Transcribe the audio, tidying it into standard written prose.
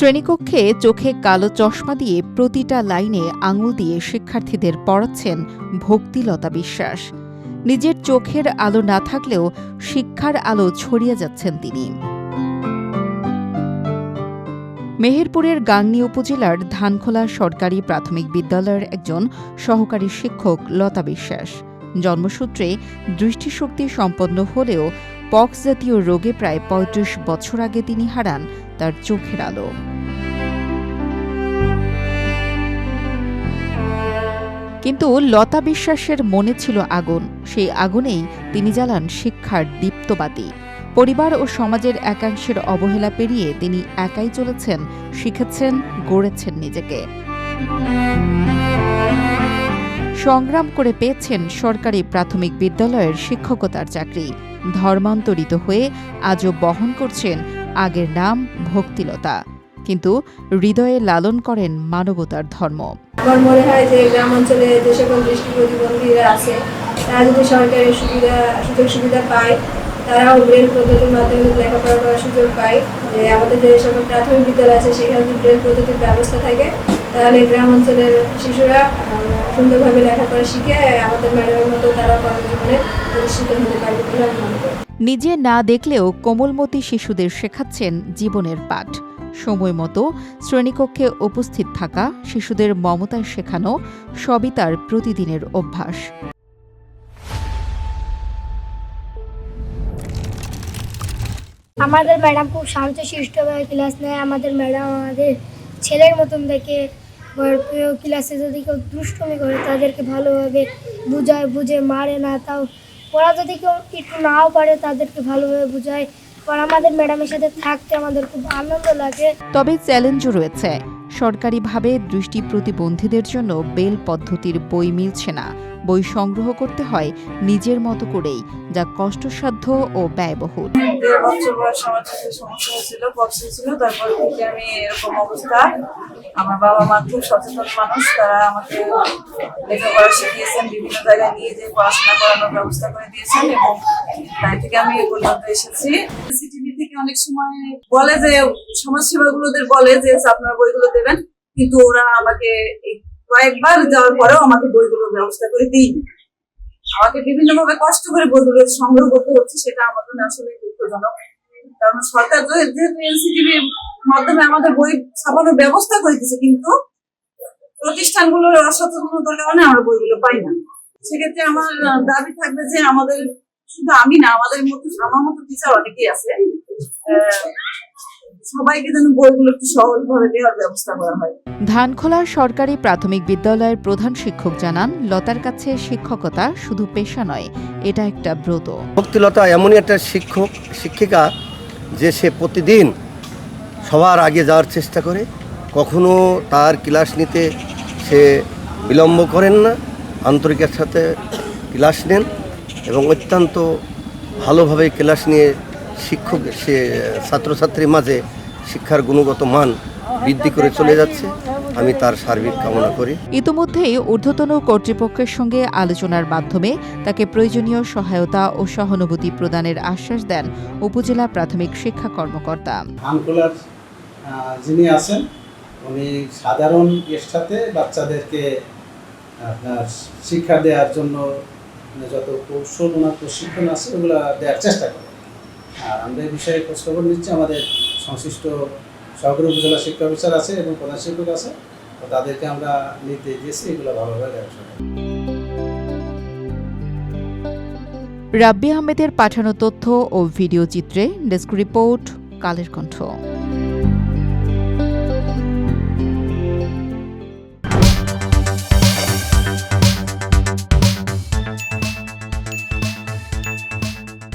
শ্রেণীকক্ষে চোখে কালো চশমা দিয়ে প্রতিটা লাইনে আঙুল দিয়ে শিক্ষার্থীদের পড়াচ্ছেন ভক্তিলতা বিশ্বাস। নিজের চোখের আলো না থাকলেও শিক্ষার আলো ছড়িয়ে যাচ্ছেন তিনি। মেহেরপুরের গাংনী উপজেলার ধানখোলা সরকারি প্রাথমিক বিদ্যালয়ের একজন সহকারী শিক্ষক লতা বিশ্বাস। জন্মসূত্রে দৃষ্টিশক্তি সম্পন্ন হলেও পক্স জাতীয় রোগে প্রায় ৩৫ বছর আগে তিনি হারান তার চোখের আলো। কিন্তু লতা বিশ্বাসের মনে ছিল আগুন, সেই আগুনেই তিনি জ্বালান শিক্ষার দীপ্তবাতি। পরিবার ও সমাজের একাংশের অবহেলা পেরিয়ে তিনি একাই চলেছেন, শিখেছেন, গড়েছেন নিজেকে। সংগ্রাম করে পেয়েছেন সরকারি প্রাথমিক বিদ্যালয়ের শিক্ষকতার চাকরি। ধর্মান্তরিত হয়ে আজও বহন করছেন আগের নাম ভক্তিলতা, কিন্তু হৃদয়ে লালন করেন মানবতার ধর্ম। আমার মনে হয় যে গ্রাম অঞ্চলে যে সকল দৃষ্টি প্রতিবন্ধীরা আছে তারা যদি সরকারি সুযোগ সুবিধা পায়, তারাও ব্রেল পদ্ধতির মাধ্যমে লেখাপড়া করার সুযোগ পায়। যে আমাদের যে সকল প্রাথমিক বিদ্যালয় আছে সেখানে যদি ব্রেল পদ্ধতির ব্যবস্থা থাকে, তাহলে গ্রাম অঞ্চলের শিশুরা সুন্দরভাবে লেখাপড়া শিখে আমাদের ম্যাডামের মতো তারা কর্মজীবনে প্রতিষ্ঠিত হতে পারবে বলে আমি মনে করি। নিজে না দেখলেও কোমলমতি শিশুদের শেখাচ্ছেন জীবনের পাঠ। সময় মতো শ্রেণীকক্ষে উপস্থিত থাকা, শিশুদের মমতায় শেখানো, সবই তার প্রতিদিনের অভ্যাস। আমাদের ম্যাডাম খুব শান্তশিষ্টভাবে ক্লাস নেয়। আমাদের ম্যাডাম আমাদের ছেলের মতন দেখে। ক্লাসে যদি কেউ দুষ্টুমি করে তাদেরকে ভালোভাবে বুঝে মারে না। তাও ওরা যদি কেউ একটু নাও পারে তাদেরকে ভালোভাবে বুঝায়। আমাদের ম্যাডামের সাথে থাকতে আমাদের খুব আনন্দ লাগে। তবে চ্যালেঞ্জও রয়েছে। সরকারিভাবে দৃষ্টি প্রতিবন্ধীদের জন্য বেল পদ্ধতির বই মিলছে না। বই সংগ্রহ করতে হয় নিজের মতো করেই, যা কষ্টসাধ্য ও ব্যয়বহুল। 1.5 বছর বয়স আমার চোখের সমস্যা হয়েছিল, পক্স হয়েছিল। তারপর থেকে আমি এরকম অবস্থা। আমার বাবা মা খুব সচেতন মানুষ, তারা আমাকে লেখাপড়া শিখিয়েছেন, বিভিন্ন জায়গায় নিয়ে যেয়ে পড়াশোনা করানোর ব্যবস্থা করে দিয়েছেন এবং তাই থেকে আমি এই পর্যন্ত এসেছি। সিটিভি থেকে অনেক সময় বলে যে সমাজসেবাগুলোদের বলে যে আপনার বইগুলো দেবেন, কিন্তু ওরা আমাকে কয়েকবার যাওয়ার পরেও আমাকে বইগুলোর ব্যবস্থা করে দিইনি। আমাকে বিভিন্নভাবে কষ্ট করে বইগুলো সংগ্রহ করতে হচ্ছে, সেটা আমার জন্য আসলে দুঃখজনক। কারণ সরকার যেহেতু এনসিটিভির মাধ্যমে আমাদের বই ছাপানোর ব্যবস্থা করে দিচ্ছে, কিন্তু প্রতিষ্ঠানগুলোর অসচেতনতার কারণে আমরা বইগুলো পাই না। সেক্ষেত্রে আমার দাবি থাকবে যে আমাদের, শুধু আমি না, আমার মতো টিচার অনেকেই আছে, সবাইকে যেন বইগুলো একটু সহজভাবে দেওয়ার ব্যবস্থা করা হয়। ধানখোলা সরকারি প্রাথমিক বিদ্যালয়ের প্রধান শিক্ষক জানান, লতার কাছে শিক্ষকতা শুধু পেশা নয়, এটা একটা ব্রত। ভক্তিলতা এমনই একটা শিক্ষিকা যে সে প্রতিদিন সবার আগে যাওয়ার চেষ্টা করে। কখনো তার ক্লাস নিতে সে বিলম্ব করেন না, আন্তরিকের সাথে ক্লাস নেন এবং অত্যন্ত ভালোভাবে ক্লাস নিয়ে শিক্ষক সে ছাত্রছাত্রীর মাঝে শিক্ষার গুণগত মান বৃদ্ধি করে চলে যাচ্ছে। আমি তার সার্বিক কামনা করি। ইতোমধ্যেই ঊর্ধ্বতন কর্তৃপক্ষের সঙ্গে আলোচনার মাধ্যমে তাকে প্রয়োজনীয় সহায়তা ও সহানুভূতি প্রদানের আশ্বাস দেন উপজেলা প্রাথমিক শিক্ষা কর্মকর্তা। ধানখোলার যিনি আছেন উনি সাধারণ এর সাথে বাচ্চাদেরকে আপনার শিক্ষা দেওয়ার জন্য যত কৌশল ওনার প্রশিক্ষণ আছে ওগুলো দেওয়ার চেষ্টা করেন। আর আমরা এই বিষয়ে খোঁজখবর নিচ্ছি। আমাদের সংশ্লিষ্ট সহকারী উপজেলা শিক্ষা অফিসার আছে এবং প্রধান শিক্ষক আছে, তাদেরকে আমরা নির্দেশ দিয়েছি এগুলো ভালোভাবে দেখা। রাব্বি আহমেদের পাঠানো তথ্য ও ভিডিও চিত্রে ডেস্ক রিপোর্ট, কালের কণ্ঠ।